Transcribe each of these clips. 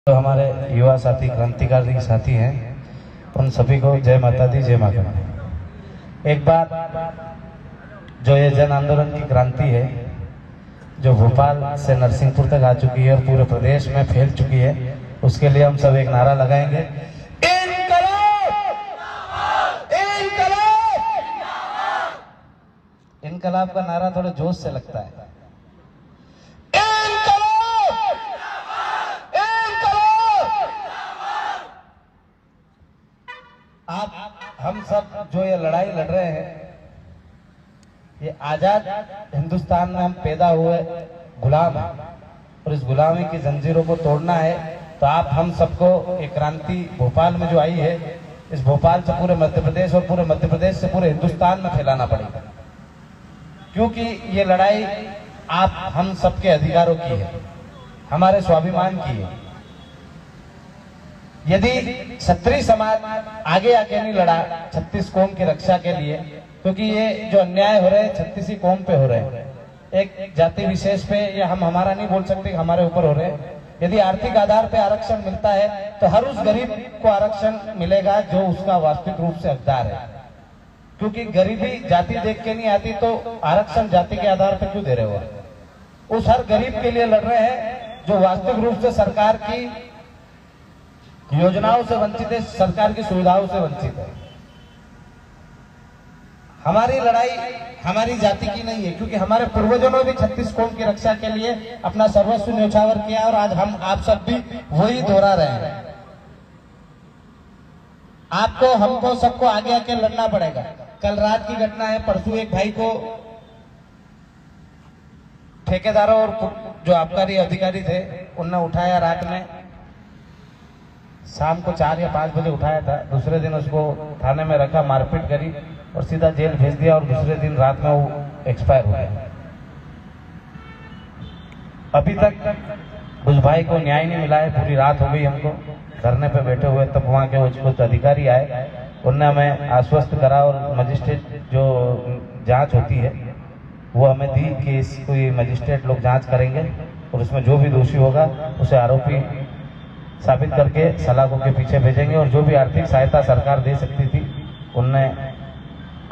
जो हमारे युवा साथी क्रांतिकारी साथी हैं, उन सभी को जय माता दी, जय माता दी। एक बात, जो ये जन आंदोलन की क्रांति है, जो भोपाल से नरसिंहपुर तक आ चुकी है और पूरे प्रदेश में फैल चुकी है, उसके लिए हम सब एक नारा लगाएंगे, इनकलाब का नारा थोड़ा जोश से लगता है। आप हम सब जो ये लड़ाई लड़ रहे हैं, ये आजाद हिंदुस्तान में हम पैदा हुए गुलाम हैं और इस गुलामी की जंजीरों को तोड़ना है। तो आप हम सबको एक क्रांति भोपाल में जो आई है, इस भोपाल से पूरे मध्य प्रदेश और पूरे मध्य प्रदेश से पूरे हिंदुस्तान में फैलाना पड़ेगा, क्योंकि ये लड़ाई आप हम सबके अधिकारों की है, हमारे स्वाभिमान की है। यदि क्षत्रिय समाज आगे आके नहीं लड़ा 36 कौम की रक्षा के लिए, क्योंकि ये जो अन्याय हो रहे हैं 36 कौम पे हो रहे हैं, एक जाति विशेष पे, या हम हमारा नहीं बोल सकते, हमारे ऊपर हो रहे हैं। यदि आर्थिक आधार पे आरक्षण मिलता है तो हर उस गरीब को आरक्षण मिलेगा जो उसका वास्तविक रूप से हकदार है, क्योंकि गरीबी जाति देख के नहीं आती, तो आरक्षण जाति के आधार पर क्यों दे रहे हो? उस हर गरीब के लिए लड़ रहे हैं जो वास्तविक रूप से सरकार की योजनाओं से वंचित है, सरकार की सुविधाओं से वंचित है। हमारी लड़ाई हमारी जाति की नहीं है, क्योंकि हमारे पूर्वजों ने भी 36 कौम की रक्षा के लिए अपना सर्वस्व न्यौछावर किया और आज हम आप सब भी वही दोहरा रहे हैं। आपको, हमको, सबको आगे आके लड़ना पड़ेगा। कल रात की घटना है, परसों एक भाई को ठेकेदारों और जो आबकारी अधिकारी थे उनने उठाया, रात में शाम को 4 या 5 बजे उठाया था। दूसरे दिन उसको थाने में रखा, मारपीट करी और सीधा जेल भेज दिया, और दूसरे दिन रात में वो एक्सपायर हो गया। अभी तक उस भाई को न्याय नहीं मिला है। पूरी रात हो गई हमको धरने पे बैठे हुए, तब वहाँ के कुछ अधिकारी आए, उनने हमें आश्वस्त करा और मजिस्ट्रेट जो जांच होती है वो हमें दी कि इसको मजिस्ट्रेट लोग जांच करेंगे और उसमें जो भी दोषी होगा उसे आरोपी साबित करके सलाखों के पीछे भेजेंगे, और जो भी आर्थिक सहायता सरकार दे सकती थी उनने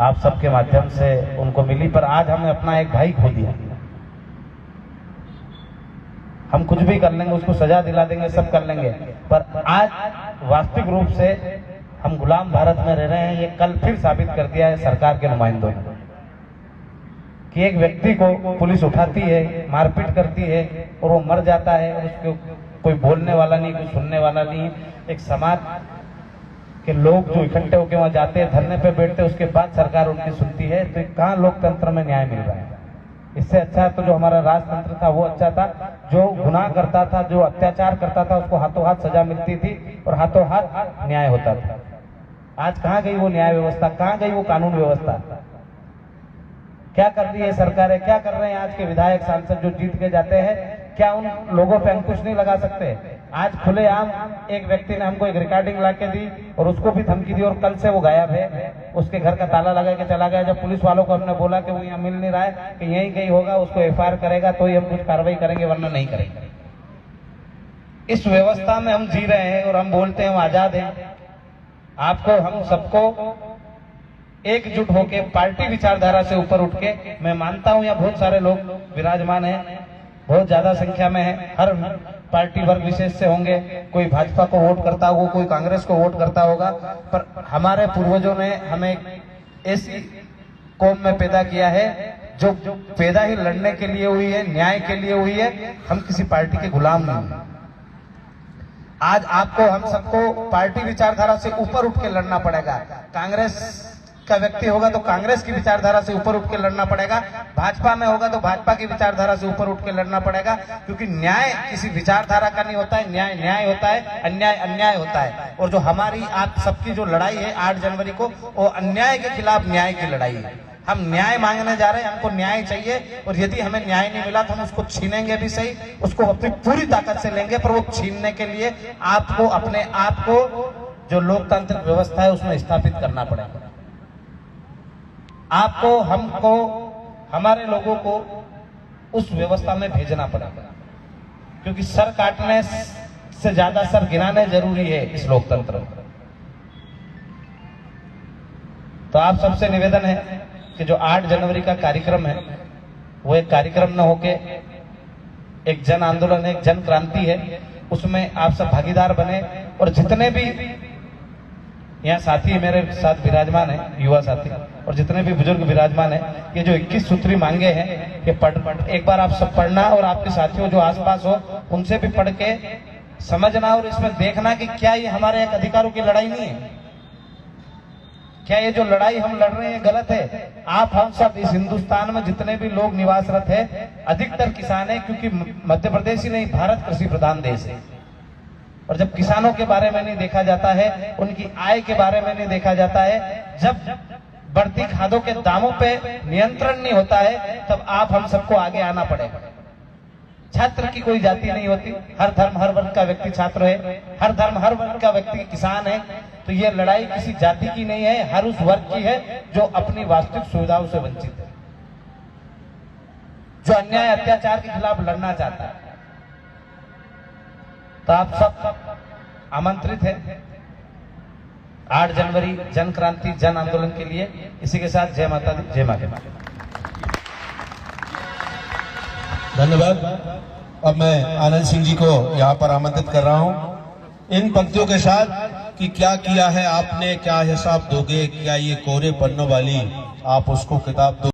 आप सबके माध्यम से उनको मिली। पर आज हमने अपना एक भाई खो दिया। हम कुछ भी कर लेंगे, उसको सजा दिला देंगे, सब कर लेंगे, पर आज वास्तविक रूप से हम गुलाम भारत में रह रहे हैं। ये कल फिर साबित कर दिया है सरकार के नुमाइंदों ने कि एक व्यक्ति को पुलिस उठाती है, मारपीट करती है और वो मर जाता है, और उसको कोई बोलने वाला नहीं, कोई सुनने वाला नहीं। एक समाज के लोग जो इकट्ठे होकर वहां जाते हैं, धरने पे बैठते हैं, उसके बाद सरकार उनकी सुनती है। तो कहाँ लोकतंत्र में न्याय मिल रहा है? इससे अच्छा तो जो हमारा राजतंत्र था वो अच्छा था। जो गुनाह करता था, जो अत्याचार करता था, उसको हाथों हाथ सजा मिलती थी और हाथों हाथ न्याय होता था। आज कहाँ गई वो न्याय व्यवस्था? कहाँ गई वो कानून व्यवस्था? क्या कर रही है सरकारें? क्या कर रहे हैं आज के विधायक सांसद जो जीत के जाते हैं? क्या उन लोगों पे अंकुश नहीं लगा सकते? आज खुलेआम एक व्यक्ति ने हमको एक रिकॉर्डिंग ला के दी और उसको भी धमकी दी, और कल से वो गायब है। उसके घर का ताला लगा के चला गया। जब पुलिस वालों को हमने बोला कि वो यहाँ मिल नहीं रहा है, कि यहीं कहीं होगा, उसको एफआईआर करेगा तो ही हम कुछ कार्रवाई करेंगे, वरना नहीं करेंगे। इस व्यवस्था में हम जी रहे हैं और हम बोलते हैं हम आजाद हैं। आपको, हम सबको एकजुट होके पार्टी विचारधारा से ऊपर उठ के, मैं मानता हूं यहाँ बहुत सारे लोग विराजमान हैं, बहुत ज्यादा संख्या में है, हर पार्टी वर्ग विशेष से होंगे, कोई भाजपा को वोट करता होगा, कोई कांग्रेस को वोट करता होगा, पर हमारे पूर्वजों ने हमें ऐसी कौम में पैदा किया है जो पैदा ही लड़ने के लिए हुई है, न्याय के लिए हुई है। हम किसी पार्टी के गुलाम नहीं हैं। आज आपको, हम सबको पार्टी विचारधारा से ऊपर उठ के लड़ना पड़ेगा। कांग्रेस का व्यक्ति होगा तो कांग्रेस की विचारधारा से ऊपर उठ के लड़ना पड़ेगा, भाजपा में होगा तो भाजपा की विचारधारा से ऊपर उठ के लड़ना पड़ेगा, क्योंकि न्याय किसी विचारधारा का नहीं होता है, न्याय न्याय होता है, अन्याय अन्याय होता है। और जो हमारी आप सबकी जो लड़ाई है 8 जनवरी को, वो अन्याय के खिलाफ न्याय की लड़ाई है। हम न्याय मांगने जा रहे हैं, हमको न्याय चाहिए, और यदि हमें न्याय नहीं मिला तो हम उसको छीनेंगे भी सही, उसको अपनी पूरी ताकत से लेंगे, पर वो छीनने के लिए आपको अपने आप को जो लोकतांत्रिक व्यवस्था है उसमें स्थापित करना पड़ेगा। आपको, हमको, हमारे लोगों को उस व्यवस्था में भेजना पड़ेगा, क्योंकि सर काटने से ज्यादा सर गिनाने जरूरी है इस लोकतंत्र में। तो आप सबसे निवेदन है कि जो 8 जनवरी का कार्यक्रम है वो एक कार्यक्रम न होके एक जन आंदोलन है, एक जन क्रांति है, उसमें आप सब भागीदार बने। और जितने भी यहाँ साथी मेरे साथ विराजमान है, युवा साथी, और जितने भी बुजुर्ग विराजमान है, ये जो 21 सूत्री मांगे हैं ये पढ़ एक बार आप सब पढ़ना और आपके साथियों जो आसपास हो उनसे भी पढ़ के समझना और इसमें देखना कि क्या ये हमारे एक अधिकारों की लड़ाई नहीं है, क्या ये जो लड़ाई हम लड़ रहे हैं गलत है। आप हम सब इस हिंदुस्तान में जितने भी लोग निवासरत है अधिकतर किसान है, क्योंकि मध्य प्रदेश ही नहीं भारत कृषि प्रधान देश है। और जब किसानों के बारे में नहीं देखा जाता है, उनकी आय के बारे में नहीं देखा जाता है, जब बढ़ती खादों के दामों पे नियंत्रण नहीं होता है, तब आप हम सबको आगे आना पड़ेगा। छात्र की कोई जाति नहीं होती, हर धर्म हर वर्ग का व्यक्ति छात्र है, हर धर्म हर वर्ग का व्यक्ति किसान है। तो ये लड़ाई किसी जाति की नहीं है, हर उस वर्ग की है जो अपनी वास्तविक सुविधाओं से वंचित है, जो अन्याय अत्याचार के खिलाफ लड़ना चाहता है। तो आप सब आमंत्रित है 8 जनवरी जन क्रांति जन आंदोलन के लिए। इसी के साथ जय माता दी, जय माता दी। धन्यवाद। अब मैं आनंद सिंह जी को यहाँ पर आमंत्रित कर रहा हूँ इन पंक्तियों के साथ कि क्या किया है आपने, क्या हिसाब दोगे, क्या ये कोरे पन्नों वाली आप उसको किताब दो।